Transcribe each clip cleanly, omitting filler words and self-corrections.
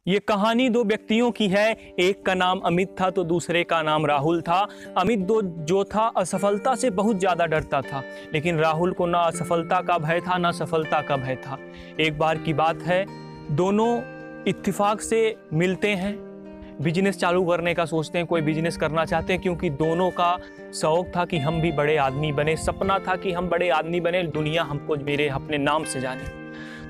ये कहानी दो व्यक्तियों की है। एक का नाम अमित था तो दूसरे का नाम राहुल था। अमित जो था असफलता से बहुत ज़्यादा डरता था, लेकिन राहुल को ना असफलता का भय था ना सफलता का भय था। एक बार की बात है, दोनों इत्तेफाक से मिलते हैं, बिजनेस चालू करने का सोचते हैं, कोई बिजनेस करना चाहते हैं, क्योंकि दोनों का शौक था कि हम भी बड़े आदमी बने, सपना था कि हम बड़े आदमी बने, दुनिया हमको मेरे अपने नाम से जाने।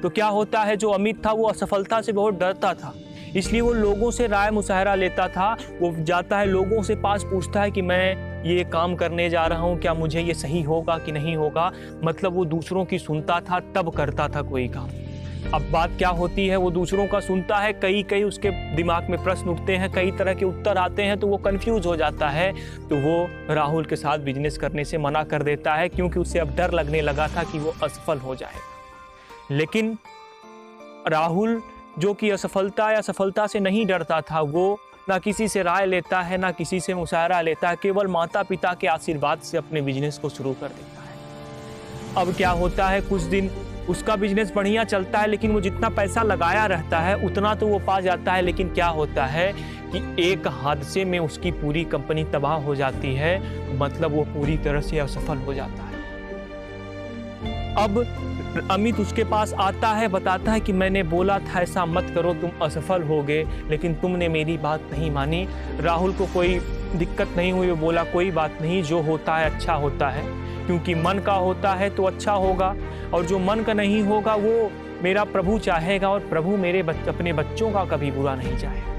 तो क्या होता है, जो अमित था वो असफलता से बहुत डरता था, इसलिए वो लोगों से राय मुशावरा लेता था। वो जाता है, लोगों से पास पूछता है कि मैं ये काम करने जा रहा हूँ, क्या मुझे ये सही होगा कि नहीं होगा। मतलब वो दूसरों की सुनता था तब करता था कोई काम। अब बात क्या होती है, वो दूसरों का सुनता है, कई उसके दिमाग में प्रश्न उठते हैं, कई तरह के उत्तर आते हैं, तो वो कंफ्यूज हो जाता है। तो वो राहुल के साथ बिजनेस करने से मना कर देता है, क्योंकि उसे अब डर लगने लगा था कि वो असफल हो जाएगा। लेकिन राहुल जो कि असफलता या सफलता से नहीं डरता था, वो ना किसी से राय लेता है ना किसी से मुशावरा लेता है, केवल माता पिता के आशीर्वाद से अपने बिजनेस को शुरू कर देता है। अब क्या होता है, कुछ दिन उसका बिजनेस बढ़िया चलता है, लेकिन वो जितना पैसा लगाया रहता है उतना तो वो पा जाता है। लेकिन क्या होता है कि एक हादसे में उसकी पूरी कंपनी तबाह हो जाती है, मतलब वो पूरी तरह से असफल हो जाता है। अब अमित उसके पास आता है, बताता है कि मैंने बोला था ऐसा मत करो, तुम असफल होगे, लेकिन तुमने मेरी बात नहीं मानी। राहुल को कोई दिक्कत नहीं हुई, वो बोला कोई बात नहीं, जो होता है अच्छा होता है, क्योंकि मन का होता है तो अच्छा होगा, और जो मन का नहीं होगा वो मेरा प्रभु चाहेगा, और प्रभु मेरे अपने बच्चों का कभी बुरा नहीं चाहेगा।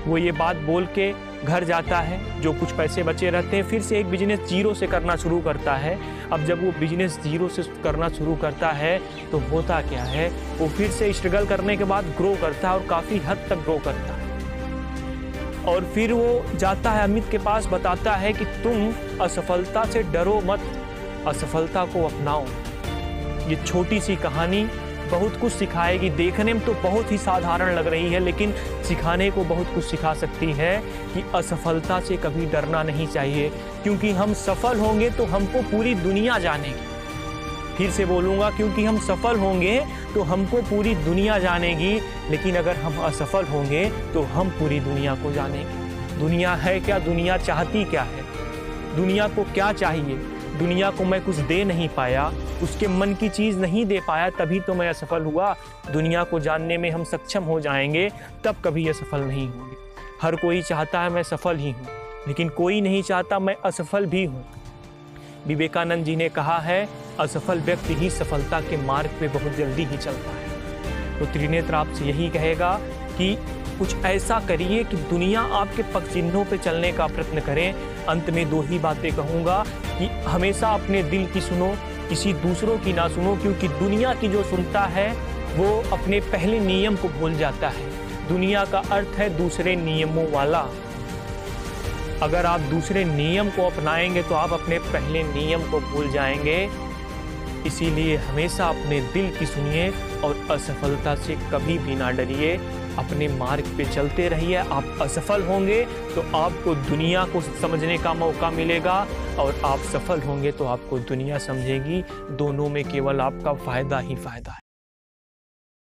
वो ये बात बोल के घर जाता है, जो कुछ पैसे बचे रहते हैं फिर से एक बिजनेस जीरो से करना शुरू करता है। अब जब वो बिजनेस जीरो से करना शुरू करता है तो होता क्या है, वो फिर से स्ट्रगल करने के बाद ग्रो करता है, और काफ़ी हद तक ग्रो करता है। और फिर वो जाता है अमित के पास, बताता है कि तुम असफलता से डरो मत, असफलता को अपनाओ। ये छोटी सी कहानी बहुत कुछ सिखाएगी। देखने में तो बहुत ही साधारण लग रही है, लेकिन सिखाने को बहुत कुछ सिखा सकती है कि असफलता से कभी डरना नहीं चाहिए, क्योंकि हम सफल होंगे तो हमको पूरी दुनिया जानेगी। फिर से बोलूँगा, क्योंकि हम सफल होंगे तो हमको पूरी दुनिया जानेगी, लेकिन अगर हम असफल होंगे तो हम पूरी दुनिया को जानेंगे। दुनिया है क्या, दुनिया चाहती क्या है, दुनिया को क्या चाहिए। दुनिया को मैं कुछ दे नहीं पाया, उसके मन की चीज़ नहीं दे पाया, तभी तो मैं असफल हुआ। दुनिया को जानने में हम सक्षम हो जाएंगे, तब कभी असफल नहीं होंगे। हर कोई चाहता है मैं सफल ही हूँ, लेकिन कोई नहीं चाहता मैं असफल भी हूँ। विवेकानंद जी ने कहा है, असफल व्यक्ति ही सफलता के मार्ग पे बहुत जल्दी ही चलता है। तो त्रिनेत्र आपसे यही कहेगा कि कुछ ऐसा करिए कि दुनिया आपके पग चिन्हों पे चलने का प्रयत्न करें। अंत में दो ही बातें कहूँगा कि हमेशा अपने दिल की सुनो, किसी दूसरों की ना सुनो, क्योंकि दुनिया की जो सुनता है वो अपने पहले नियम को भूल जाता है। दुनिया का अर्थ है दूसरे नियमों वाला। अगर आप दूसरे नियम को अपनाएंगे तो आप अपने पहले नियम को भूल जाएंगे। इसीलिए हमेशा अपने दिल की सुनिए और असफलता से कभी भी ना डरिए, अपने मार्ग पे चलते रहिए। आप असफल होंगे तो आपको दुनिया को समझने का मौका मिलेगा, और आप सफल होंगे तो आपको दुनिया समझेगी। दोनों में केवल आपका फायदा ही फायदा है।